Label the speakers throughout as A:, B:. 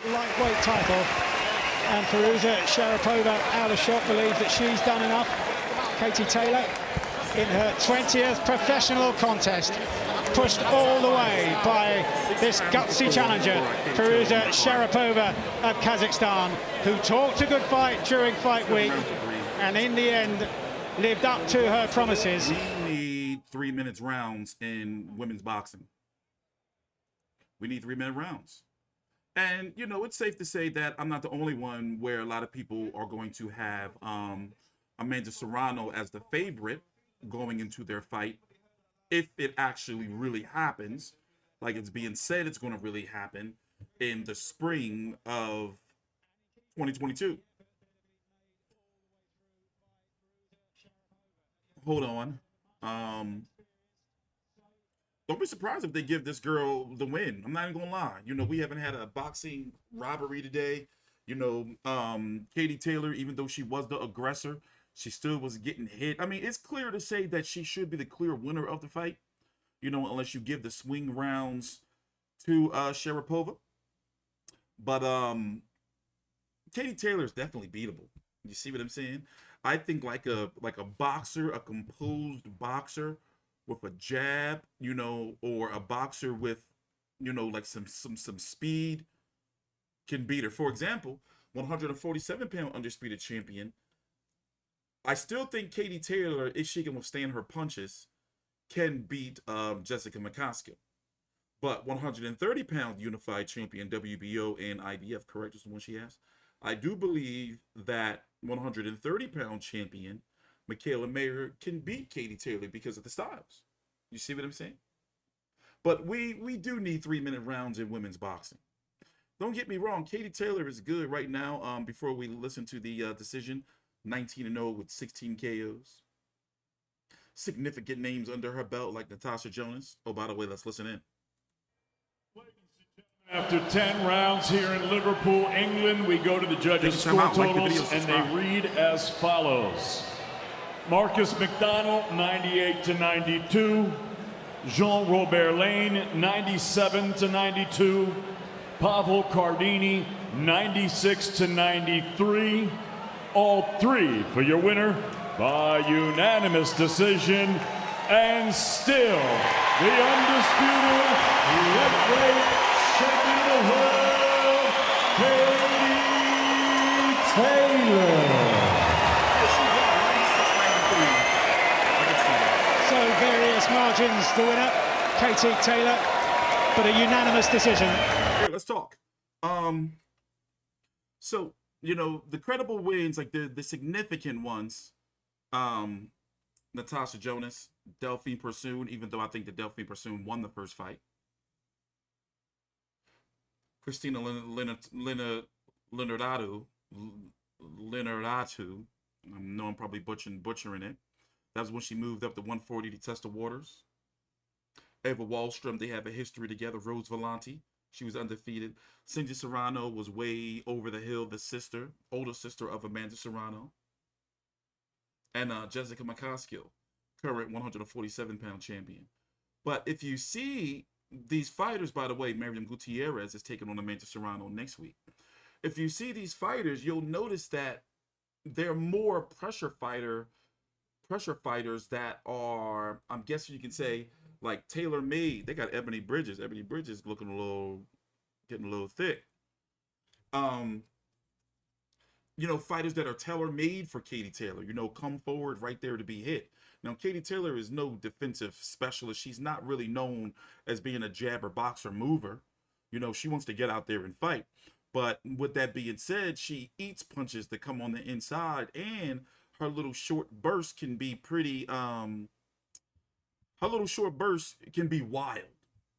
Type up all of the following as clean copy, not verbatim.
A: Lightweight title, and Firuza Sharipova, out of shot, believes that she's done enough. Katie Taylor, in her 20th professional contest, pushed all the way by this gutsy challenger, Firuza Sharipova of Kazakhstan, who talked a good fight during fight week, and in the end, lived up to her promises.
B: We need 3 minutes rounds in women's boxing. We need 3 minute rounds. And, you know, it's safe to say that I'm not the only one where a lot of people are going to have Amanda Serrano as the favorite going into their fight. If it actually really happens, like it's being said it's going to really happen in the spring of 2022. Hold on. Don't be surprised if they give this girl the win. I'm not even gonna lie. You know, we haven't had a boxing robbery today. You know, Katie Taylor, even though she was the aggressor, she still was getting hit. I mean, it's clear to say that she should be the clear winner of the fight. You know, unless you give the swing rounds to Sharipova. But Katie Taylor is definitely beatable. You see what I'm saying? I think like a boxer, a composed boxer with a jab, you know, or a boxer with, you know, like some speed can beat her. For example, 147-pound undisputed champion. I still think Katie Taylor, if she can withstand her punches, can beat Jessica McCaskill. But 130-pound unified champion, WBO and IBF, correct, is the one she has. I do believe that 130-pound champion Michaela Mayer can beat Katie Taylor because of the styles. You see what I'm saying? But we do need 3 minute rounds in women's boxing. Don't get me wrong, Katie Taylor is good right now. Before we listen to the decision, 19-0 with 16 KOs. Significant names under her belt like Natasha Jonas. Oh, by the way, let's listen in.
C: After 10 rounds here in Liverpool, England, we go to the judges' score totals, and they read as follows. Marcus McDonald, 98-92. Jean-Robert Lane, 97-92. Pavel Cardini, 96-93. All three for your winner by unanimous decision, and still the undisputed lightweight champion of the world, Katie Taylor.
A: So various margins, the winner, Katie Taylor, but a unanimous decision.
B: Here, let's talk. So, you know, the credible wins, like the significant ones, Natasha Jonas, Delphine Persoon, even though I think that Delphine Persoon won the first fight. Christina Leonardatu, I know I'm probably butchering it. That was when she moved up to 140 to test the waters. Eva Wallstrom, they have a history together. Rose Valenti, she was undefeated. Cindy Serrano was way over the hill, the older sister of Amanda Serrano. And Jessica McCaskill, current 147-pound champion. But if you see these fighters, by the way, Miriam Gutierrez is taking on Amanda Serrano next week. If you see these fighters, you'll notice that they're more pressure fighters that are, I'm guessing you can say, like tailor-made. They got Ebony Bridges. Ebony Bridges looking getting a little thick. You know, fighters that are tailor-made for Katie Taylor, you know, come forward right there to be hit. Now, Katie Taylor is no defensive specialist. She's not really known as being a jabber, boxer, mover. You know, she wants to get out there and fight. But with that being said, she eats punches that come on the inside, and her little short burst can be pretty, her little short burst can be wild,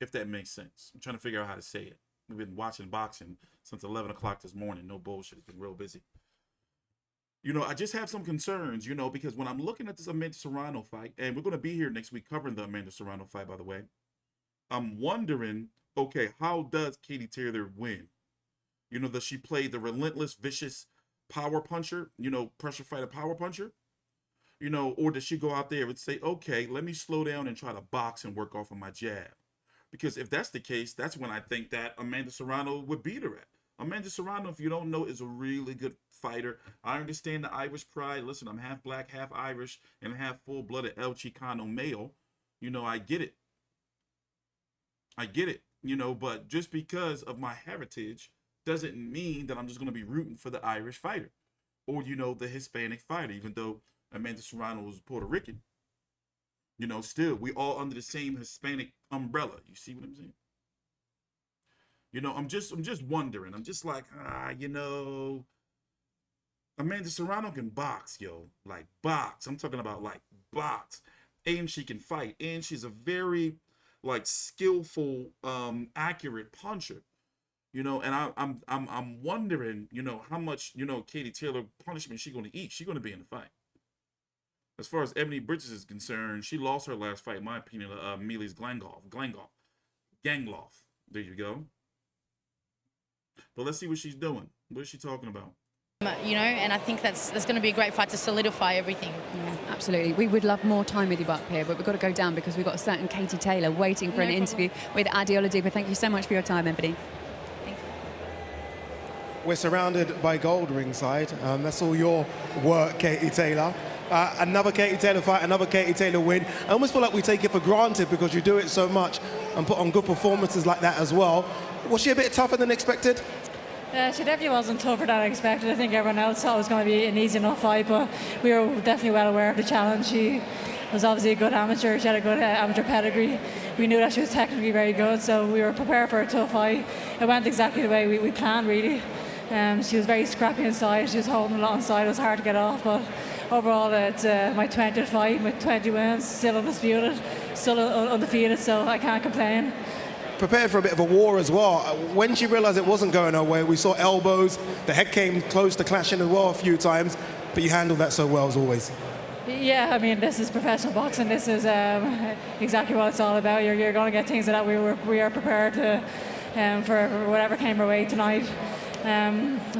B: if that makes sense. I'm trying to figure out how to say it. We've been watching boxing since 11 o'clock this morning. No bullshit. It's been real busy. You know, I just have some concerns, you know, because when I'm looking at this Amanda Serrano fight, and we're going to be here next week covering the Amanda Serrano fight, by the way, I'm wondering, okay, how does Katie Taylor win? You know, does she play the relentless, vicious power puncher, you know, pressure fighter power puncher? You know, or does she go out there and say, okay, let me slow down and try to box and work off of my jab? Because if that's the case, that's when I think that Amanda Serrano would beat her at. Amanda Serrano, if you don't know, is a really good fighter. I understand the Irish pride. Listen, I'm half black, half Irish, and half full-blooded El Chicano male. You know, I get it. I get it. You know, but just because of my heritage doesn't mean that I'm just going to be rooting for the Irish fighter or, you know, the Hispanic fighter, even though Amanda Serrano is Puerto Rican. You know, still, we all under the same Hispanic umbrella. You see what I'm saying? You know, I'm just wondering. I'm just like, you know, Amanda Serrano can box, yo. Like, box. I'm talking about, like, box. And she can fight. And she's a very, like, skillful, accurate puncher. You know, and I'm wondering, you know, how much, you know, Katie Taylor punishment she going to eat. She going to be in the fight. As far as Ebony Bridges is concerned, she lost her last fight, in my opinion, Mealy's Gangloff. There you go. But let's see what she's doing. What is she talking about?
D: You know, and I think that's going to be a great fight to solidify everything.
E: Yeah, absolutely. We would love more time with you up here, but we've got to go down because we've got a certain Katie Taylor waiting for an interview with Adi Oladipo. Thank you so much for your time, Ebony.
D: Thank you.
F: We're surrounded by gold ringside. That's all your work, Katie Taylor. Another Katie Taylor fight, another Katie Taylor win. I almost feel like we take it for granted because you do it so much and put on good performances like that as well. Was she a bit tougher than expected?
G: She definitely wasn't tougher than I expected. I think everyone else thought it was going to be an easy enough fight, but we were definitely well aware of the challenge. She was obviously a good amateur. She had a good amateur pedigree. We knew that she was technically very good, so we were prepared for a tough fight. It went exactly the way we planned, really. She was very scrappy inside. She was holding a lot inside. It was hard to get off, but overall, it's my 20th fight with 20 wins, still undisputed, still undefeated, so I can't complain.
F: Prepared for a bit of a war as well. When she realized it wasn't going her way, we saw elbows, the head came close to clashing as well a few times, but you handled that so well as always.
G: Yeah, I mean, this is professional boxing. This is exactly what it's all about. You're going to get things that we are prepared to for whatever came our way tonight.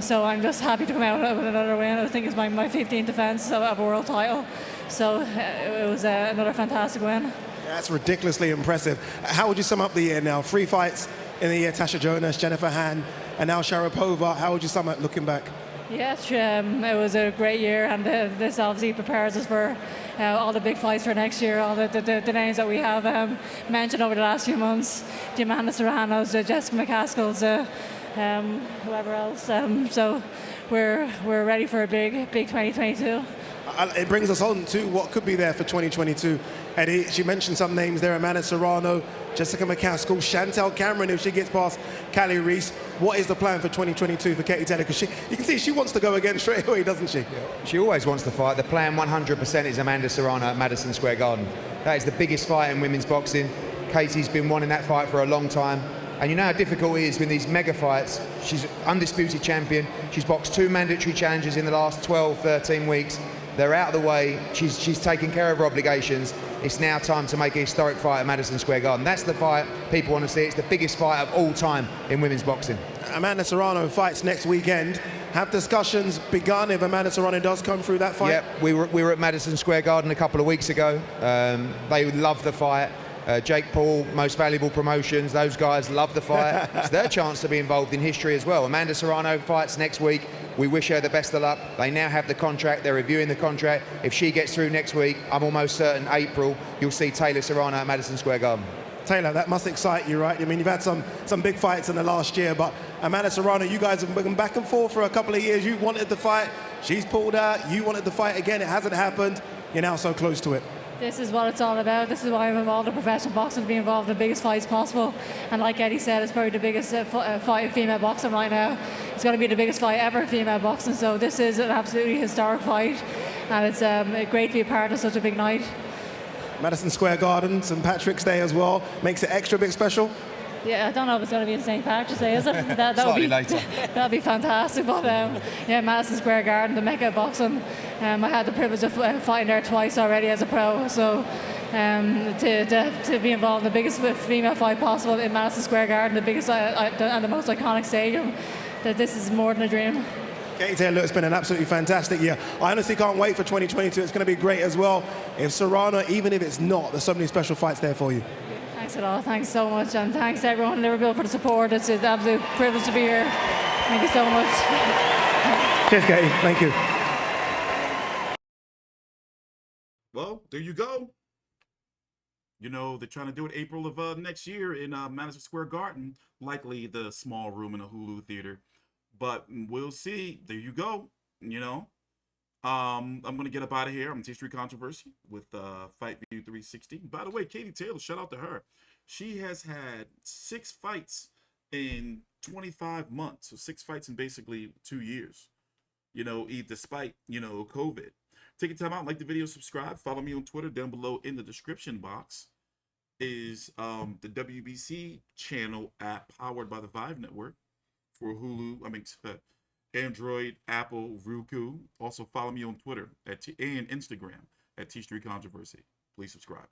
G: So I'm just happy to come out with another win. I think it's my 15th defense of a world title. So it was another fantastic win.
F: That's ridiculously impressive. How would you sum up the year now? 3 fights in the year, Tasha Jonas, Jennifer Han, and now Sharipova. How would you sum up looking back?
G: Yes, it was a great year, and this obviously prepares us for all the big fights for next year, all the names that we have mentioned over the last few months, the Amanda Serranos, Jessica McCaskills, whoever else. So we're ready for a big 2022.
F: It brings us on to what could be there for 2022. Eddie, she mentioned some names there, Amanda Serrano, Jessica McCaskill, Chantel Cameron if she gets past Callie Reese. What is the plan for 2022 for Katie Taylor? Because you can see she wants to go again straight away, doesn't she?
H: She always wants to fight. The plan 100% is Amanda Serrano at Madison Square Garden. That is the biggest fight in women's boxing. Katie's been wanting that fight for a long time. And you know how difficult it is with these mega fights. She's undisputed champion. She's boxed 2 mandatory challenges in the last 12, 13 weeks. They're out of the way. She's taken care of her obligations. It's now time to make a historic fight at Madison Square Garden. That's the fight people want to see. It's the biggest fight of all time in women's boxing.
F: Amanda Serrano fights next weekend. Have discussions begun if Amanda Serrano does come through that fight?
H: Yep, we were at Madison Square Garden a couple of weeks ago. They love the fight. Jake Paul, Most Valuable Promotions, those guys love the fight. It's their chance to be involved in history as well. Amanda Serrano fights next week. We wish her the best of luck. They now have the contract. They're reviewing the contract. If she gets through next week, I'm almost certain April, you'll see Taylor Serrano at Madison Square Garden.
F: Taylor, that must excite you, right? I mean, you've had some big fights in the last year, but Amanda Serrano, you guys have been back and forth for a couple of years. You wanted the fight. She's pulled out. You wanted the fight again. It hasn't happened. You're now so close to it.
G: This is what it's all about. This is why I'm involved in professional boxing, to be involved in the biggest fights possible. And like Eddie said, it's probably the biggest fight in female boxing right now. It's going to be the biggest fight ever in female boxing. So this is an absolutely historic fight. And it's great to be a part of such a big night.
F: Madison Square Garden, St. Patrick's Day as well. Makes it extra big special.
G: Yeah, I don't know if it's going to be in St. Patrick's Day, is it? That would be
H: later.
G: That'd be fantastic. But yeah, Madison Square Garden, the mecca of boxing. I had the privilege of fighting there twice already as a pro. So to be involved in the biggest female fight possible in Madison Square Garden, the biggest and the most iconic stadium, that this is more than a dream.
F: Katie Taylor, it's been an absolutely fantastic year. I honestly can't wait for 2022. It's going to be great as well. If Serrano, even if it's not, there's so many special fights there for you.
G: Thanks thanks at all. Thanks so much, and thanks everyone in Liverpool for the support. It's an absolute privilege to be here. Thank you so much.
F: Cheers, Katie. Thank you.
B: Well, there you go. You know, they're trying to do it April of next year in Madison Square Garden, likely the small room in a Hulu theater. But we'll see. There you go. You know, I'm gonna get up out of here. I'm TstreeT Controversy with Fight View 360. By the way, Katie Taylor, shout out to her. She has had 6 fights in 25 months, so 6 fights in basically 2 years. You know, despite COVID. Take your time out, like the video, subscribe, follow me on Twitter. Down below in the description box is the WBC channel app powered by the Vive Network for Hulu. Android, Apple, Roku. Also follow me on Twitter and Instagram at TstreeT Controversy. Please subscribe.